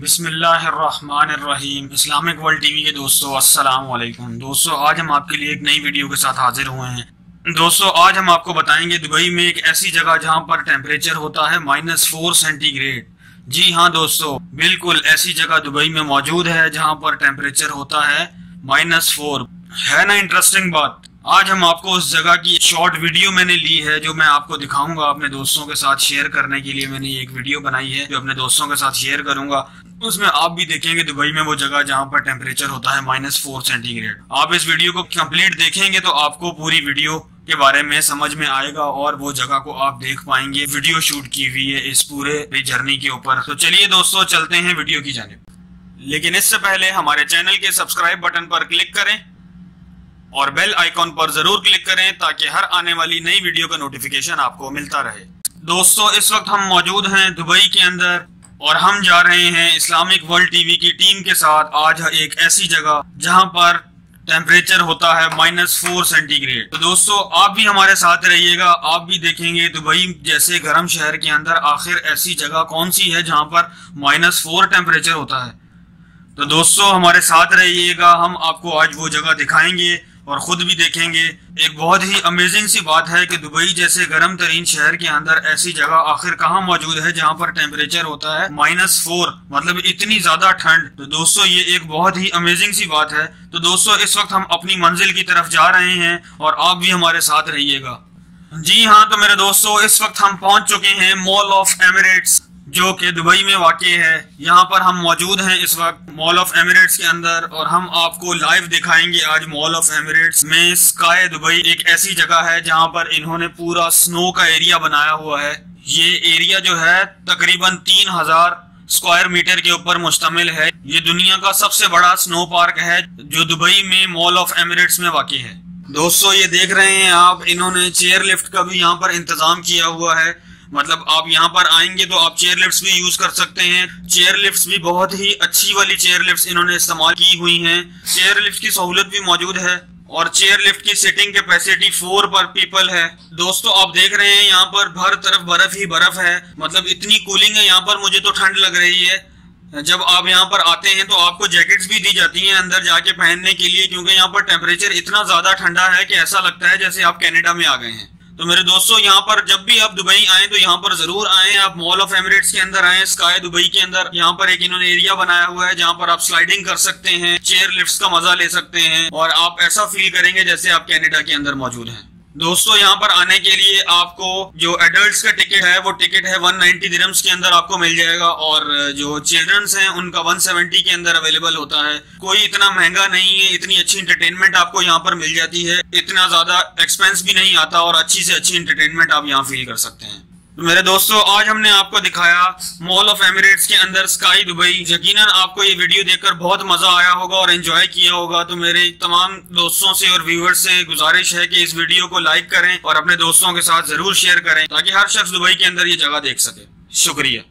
बिस्मिल्लाहिर्रहमानिर्रहीम। Islamic world TV के दोस्तों अस्सलाम वालेकुम। दोस्तों आज हम आपके लिए एक नई वीडियो के साथ हाजिर हुए हैं। दोस्तों आज हम आपको बताएंगे दुबई में एक ऐसी जगह जहां पर टेम्परेचर होता है -4 सेंटीग्रेड। जी हाँ दोस्तों, बिल्कुल ऐसी जगह दुबई में मौजूद है जहां पर टेम्परेचर होता है -4। है ना इंटरेस्टिंग बात। आज हम आपको उस जगह की शॉर्ट वीडियो मैंने ली है जो मैं आपको दिखाऊंगा। अपने दोस्तों के साथ शेयर करने के लिए मैंने एक वीडियो बनाई है जो अपने दोस्तों के साथ शेयर करूंगा। उसमें आप भी देखेंगे दुबई में वो जगह जहां पर टेम्परेचर होता है -4 सेंटीग्रेड। आप इस वीडियो को कंप्लीट देखेंगे तो आपको पूरी वीडियो के बारे में समझ में आएगा और वो जगह को आप देख पाएंगे। वीडियो शूट की हुई है इस पूरे जर्नी के ऊपर। तो चलिए दोस्तों चलते हैं वीडियो की जानिब। लेकिन इससे पहले हमारे चैनल के सब्सक्राइब बटन पर क्लिक करें और बेल आइकॉन पर जरूर क्लिक करें ताकि हर आने वाली नई वीडियो का नोटिफिकेशन आपको मिलता रहे। दोस्तों इस वक्त हम मौजूद हैं दुबई के अंदर और हम जा रहे हैं इस्लामिक वर्ल्ड टीवी की टीम के साथ आज एक ऐसी जगह जहां पर टेम्परेचर होता है -4 सेंटीग्रेड। तो दोस्तों आप भी हमारे साथ रहिएगा, आप भी देखेंगे दुबई जैसे गर्म शहर के अंदर आखिर ऐसी जगह कौन सी है जहां पर -4 टेम्परेचर होता है। तो दोस्तों हमारे साथ रहिएगा, हम आपको आज वो जगह दिखाएंगे और खुद भी देखेंगे। एक बहुत ही अमेजिंग सी बात है कि दुबई जैसे गर्म तरीन शहर के अंदर ऐसी जगह आखिर कहाँ मौजूद है जहाँ पर टेम्परेचर होता है -4, मतलब इतनी ज्यादा ठंड। तो दोस्तों ये एक बहुत ही अमेजिंग सी बात है। तो दोस्तों इस वक्त हम अपनी मंजिल की तरफ जा रहे हैं और आप भी हमारे साथ रहिएगा। जी हाँ तो मेरे दोस्तों इस वक्त हम पहुंच चुके हैं मॉल ऑफ एमिरेट्स जो कि दुबई में वाक़ है। यहाँ पर हम मौजूद हैं इस वक्त मॉल ऑफ एमिरेट्स के अंदर और हम आपको लाइव दिखाएंगे आज मॉल ऑफ एमिरेट्स में स्काई दुबई एक ऐसी जगह है जहाँ पर इन्होंने पूरा स्नो का एरिया बनाया हुआ है। ये एरिया जो है तकरीबन 3000 स्क्वायर मीटर के ऊपर मुश्तमिल है। ये दुनिया का सबसे बड़ा स्नो पार्क है जो दुबई में मॉल ऑफ एमिरेट्स में वाक़ है। दोस्तों ये देख रहे हैं आप, इन्होंने चेयर लिफ्ट का भी यहाँ पर इंतजाम किया हुआ है। मतलब आप यहाँ पर आएंगे तो आप चेयर लिफ्ट्स भी यूज कर सकते हैं। चेयर लिफ्ट्स भी बहुत ही अच्छी वाली चेयर लिफ्ट्स इन्होंने इस्तेमाल की हुई हैं। चेयर लिफ्ट की सहूलत भी मौजूद है और चेयर लिफ्ट की सिटिंग कैपेसिटी 4 पर पीपल है। दोस्तों आप देख रहे हैं यहाँ पर हर तरफ बर्फ ही बर्फ है, मतलब इतनी कूलिंग है यहाँ पर, मुझे तो ठंड लग रही है। जब आप यहाँ पर आते हैं तो आपको जैकेट्स भी दी जाती हैं अंदर जाके पहनने के लिए, क्योंकि यहाँ पर टेम्परेचर इतना ज्यादा ठंडा है कि ऐसा लगता है जैसे आप कनाडा में आ गए हैं। तो मेरे दोस्तों यहाँ पर जब भी आप दुबई आए तो यहाँ पर जरूर आए। आप मॉल ऑफ एमिरेट्स के अंदर आए, स्काई दुबई के अंदर। यहाँ पर एक इन्होंने एरिया बनाया हुआ है जहाँ पर आप स्लाइडिंग कर सकते हैं, चेयर लिफ्ट्स का मजा ले सकते हैं और आप ऐसा फील करेंगे जैसे आप कनाडा के अंदर मौजूद हैं। दोस्तों यहाँ पर आने के लिए आपको जो एडल्ट्स का टिकट है वो टिकट है 190 दिरहम्स के अंदर आपको मिल जाएगा और जो चिल्ड्रंस हैं उनका 170 के अंदर अवेलेबल होता है। कोई इतना महंगा नहीं है, इतनी अच्छी एंटरटेनमेंट आपको यहाँ पर मिल जाती है। इतना ज्यादा एक्सपेंस भी नहीं आता और अच्छी से अच्छी एंटरटेनमेंट आप यहाँ फील कर सकते हैं। तो मेरे दोस्तों आज हमने आपको दिखाया मॉल ऑफ एमिरेट्स के अंदर स्काई दुबई। यकीनन आपको ये वीडियो देखकर बहुत मजा आया होगा और एंजॉय किया होगा। तो मेरे तमाम दोस्तों से और व्यूअर्स से गुजारिश है कि इस वीडियो को लाइक करें और अपने दोस्तों के साथ जरूर शेयर करें ताकि हर शख्स दुबई के अंदर ये जगह देख सके। शुक्रिया।